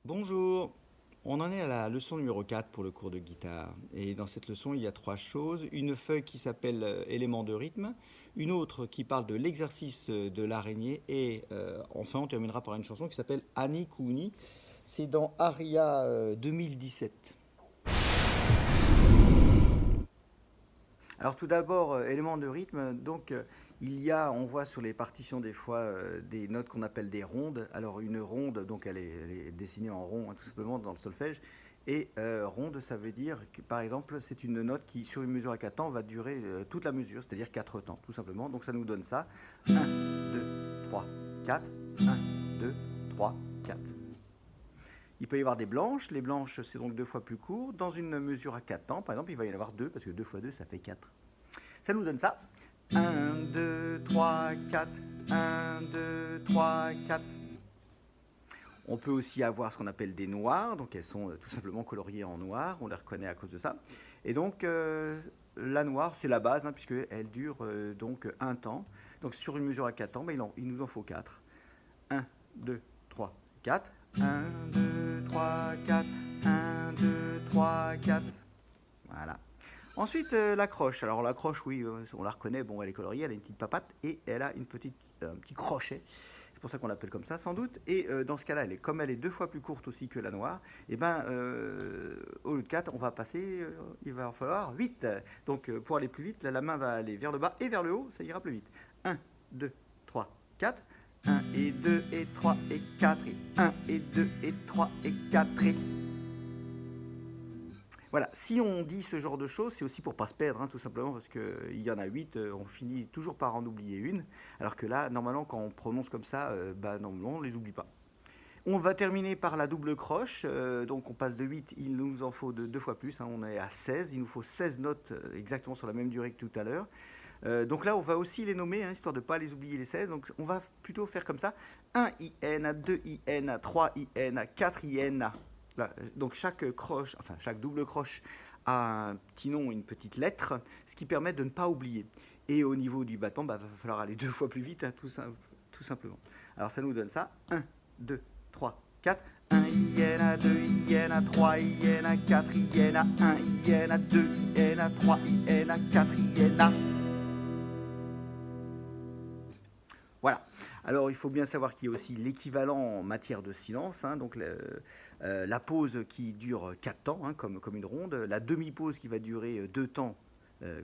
Bonjour, on en est à la leçon numéro 4 pour le cours de guitare. Et dans cette leçon, il y a trois choses. Une feuille qui s'appelle éléments de rythme, une autre qui parle de l'exercice de l'araignée, et enfin on terminera par une chanson qui s'appelle Annie Cooney. C'est dans Aria 2017. Alors tout d'abord, éléments de rythme, donc on voit sur les partitions des fois des notes qu'on appelle des rondes. Alors une ronde, donc elle est dessinée en rond, hein, tout simplement dans le solfège. Et ronde, ça veut dire que par exemple, c'est une note qui sur une mesure à 4 temps va durer toute la mesure, c'est-à-dire 4 temps, tout simplement. Donc ça nous donne ça. 1, 2, 3, 4, 1, 2, 3, 4. Il peut y avoir des blanches. Les blanches, c'est donc deux fois plus court. Dans une mesure à 4 temps, par exemple, il va y en avoir deux, parce que 2 fois 2, ça fait 4. Ça nous donne ça. 1, 2, 3, 4. 1, 2, 3, 4. On peut aussi avoir ce qu'on appelle des noirs, donc elles sont tout simplement coloriées en noir, on les reconnaît à cause de ça. Et donc la noire, c'est la base, hein, puisqu'elle dure donc un temps. Donc sur une mesure à 4 temps, il nous en faut 4. 1, 2, 3, 4. 1, 2, 3, 4. 1, 2, 3, 4. Voilà. Ensuite, la croche. Alors la croche, oui, on la reconnaît, bon, elle est coloriée, elle a une petite papate et elle a un petit crochet. C'est pour ça qu'on l'appelle comme ça, sans doute. Et dans ce cas-là, comme elle est deux fois plus courte aussi que la noire, et ben, au lieu de 4, on va passer, il va en falloir 8. Donc pour aller plus vite, la main va aller vers le bas et vers le haut, ça ira plus vite. 1, 2, 3, 4. 1 et 2 et 3 et 4 et 1 et 2 et 3 et 4 et... Voilà, si on dit ce genre de choses, c'est aussi pour pas se perdre, hein, tout simplement, parce qu'il y en a 8, on finit toujours par en oublier une, alors que là, normalement, quand on prononce comme ça, normalement, on les oublie pas. On va terminer par la double croche, donc on passe de 8, il nous en faut deux fois plus, hein, on est à 16, il nous faut 16 notes exactement sur la même durée que tout à l'heure. Donc là, on va aussi les nommer, hein, histoire de ne pas les oublier les 16, donc on va plutôt faire comme ça, 1 IN, 2 IN, 3 IN, 4 IN. Là, donc chaque double croche a un petit nom, une petite lettre, ce qui permet de ne pas oublier. Et au niveau du battement, il va falloir aller deux fois plus vite, hein, tout simplement. Alors ça nous donne ça. 1, 2, 3, 4. 1 Iena, 2 Iena, 3 Iena, 4 Iena, 1 Iena, 2 Iena, 3 Iena, 4 Iena. Voilà. Alors il faut bien savoir qu'il y a aussi l'équivalent en matière de silence, hein, donc la pause qui dure 4 temps, hein, comme une ronde, la demi-pause qui va durer 2 temps,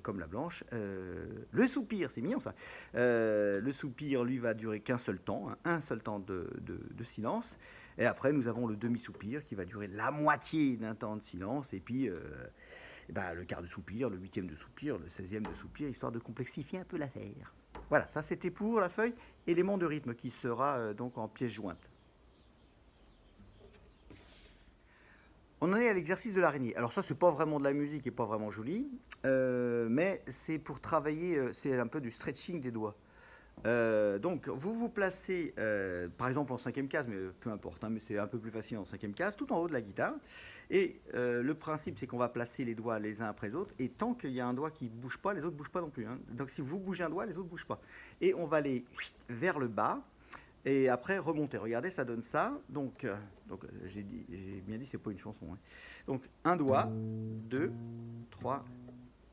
comme la blanche, le soupir, c'est mignon ça, le soupir lui va durer qu'un seul temps, hein, un seul temps de silence, et après nous avons le demi-soupir qui va durer la moitié d'un temps de silence, et puis le quart de soupir, le huitième de soupir, le 16e de soupir, histoire de complexifier un peu l'affaire. Voilà, ça c'était pour la feuille élément de rythme qui sera donc en pièce jointe. On en est à l'exercice de l'araignée. Alors ça c'est pas vraiment de la musique et pas vraiment joli, mais c'est pour travailler, c'est un peu du stretching des doigts. Donc vous vous placez par exemple en cinquième case, mais peu importe, hein, mais c'est un peu plus facile en cinquième case, tout en haut de la guitare. Et le principe c'est qu'on va placer les doigts les uns après les autres, et tant qu'il y a un doigt qui ne bouge pas, les autres ne bougent pas non plus, hein. Donc si vous bougez un doigt, les autres ne bougent pas. Et on va aller vers le bas, et après remonter. Regardez, ça donne ça. Donc j'ai bien dit, c'est pas une chanson, hein. Donc un doigt, 2, 3,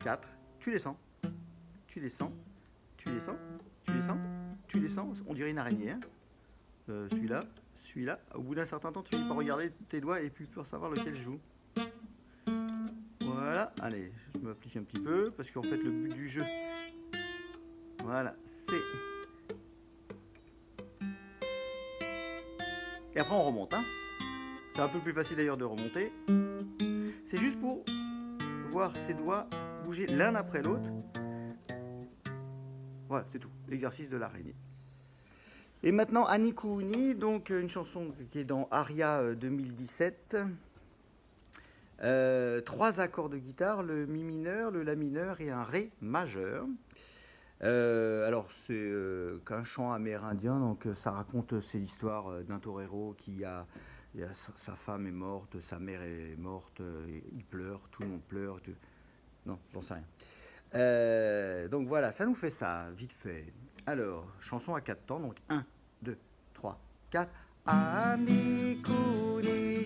4, tu descends, tu descends, tu descends, tu descends, tu descends, on dirait une araignée, hein. Celui-là, celui-là. Au bout d'un certain temps, tu finis par regarder tes doigts et puis pour savoir lequel joue. Voilà, allez, je m'applique un petit peu parce qu'en fait, le but du jeu, voilà, c'est. Et après, on remonte, hein. C'est un peu plus facile d'ailleurs de remonter. C'est juste pour voir ses doigts bouger l'un après l'autre. Voilà, c'est tout. L'exercice de l'araignée. Et maintenant, Annie Cooney, donc une chanson qui est dans Aria 2017. Trois accords de guitare, le mi mineur, le la mineur et un ré majeur. Alors c'est qu'un chant amérindien, donc ça raconte c'est l'histoire d'un torero sa femme est morte, sa mère est morte, il pleure, tout le monde pleure. Non, j'en sais rien. Donc voilà, ça nous fait ça, vite fait. Alors, chanson à 4 temps, donc 1, 2, 3, 4. Ani kuni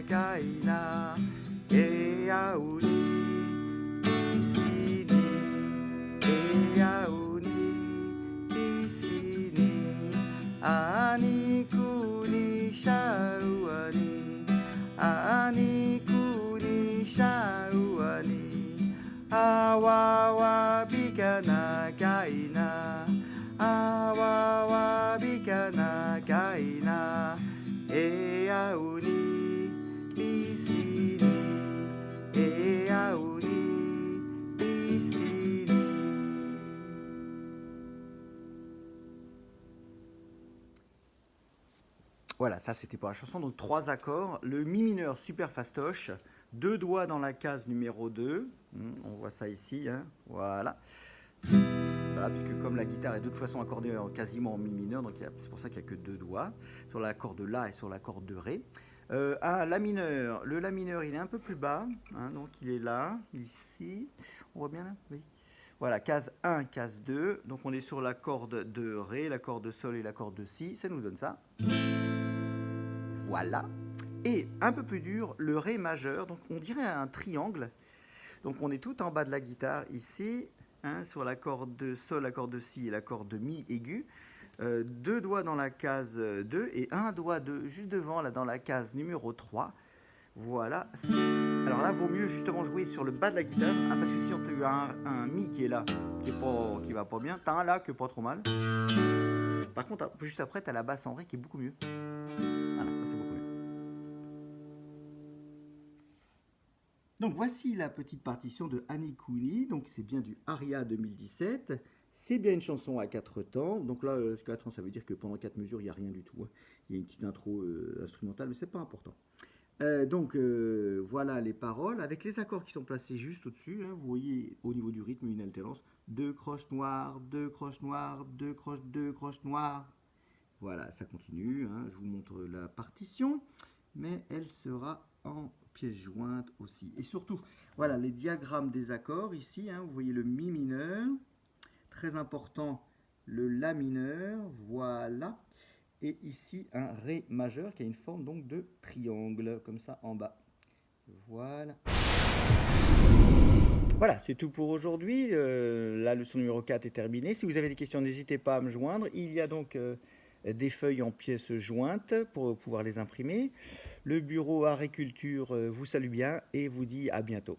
kaina, e auni, pisini, e auni, pisini, ani kuni shauani, ani kuni shauani, awawa bikana kaina, awawa bikana kaina, e auni, pisini, e auni, pisini. Voilà, ça c'était pour la chanson, donc 3 accords. Le mi mineur super fastoche, 2 doigts dans la case numéro 2, on voit ça ici, hein, voilà. Voilà, puisque comme la guitare est de toute façon accordée quasiment en mi mineur, donc c'est pour ça qu'il n'y a que 2 doigts, sur l'accord de La et sur l'accord de Ré. La mineur, le La mineur il est un peu plus bas, hein, donc il est là, ici, on voit bien là, oui. Voilà, case 1, case 2, donc on est sur l'accord de Ré, l'accord de Sol et l'accord de Si, ça nous donne ça. Voilà. Et un peu plus dur, le Ré majeur, donc on dirait un triangle. Donc on est tout en bas de la guitare ici, hein, sur l'accord de Sol, l'accord de Si et l'accord de Mi aigu. 2 doigts dans la case 2 et un doigt juste devant là, dans la case numéro 3. Voilà. Alors là, vaut mieux justement jouer sur le bas de la guitare, hein, parce que si on a un Mi qui est là, qui va pas bien, t'as un La qui est pas trop mal. Par contre, juste après, t'as la basse en Ré qui est beaucoup mieux. Voilà, c'est beaucoup mieux. Donc voici la petite partition de Annie Cooney, donc c'est bien du Aria 2017, c'est bien une chanson à 4 temps, donc là 4 temps ça veut dire que pendant 4 mesures il n'y a rien du tout, hein. Il y a une petite intro instrumentale mais c'est pas important. Voilà les paroles, avec les accords qui sont placés juste au-dessus, hein, vous voyez au niveau du rythme une alternance, 2 croches noires, 2 croches noires, 2 croches noires. Voilà, ça continue, hein, je vous montre la partition, mais elle sera en pièces jointes aussi. Et surtout, voilà les diagrammes des accords ici, hein, vous voyez le Mi mineur, très important, le La mineur, voilà, et ici un Ré majeur qui a une forme donc de triangle, comme ça en bas. Voilà. Voilà, c'est tout pour aujourd'hui. La leçon numéro 4 est terminée. Si vous avez des questions, n'hésitez pas à me joindre. Il y a donc des feuilles en pièces jointes pour pouvoir les imprimer. Le bureau Art et Culture vous salue bien et vous dit à bientôt.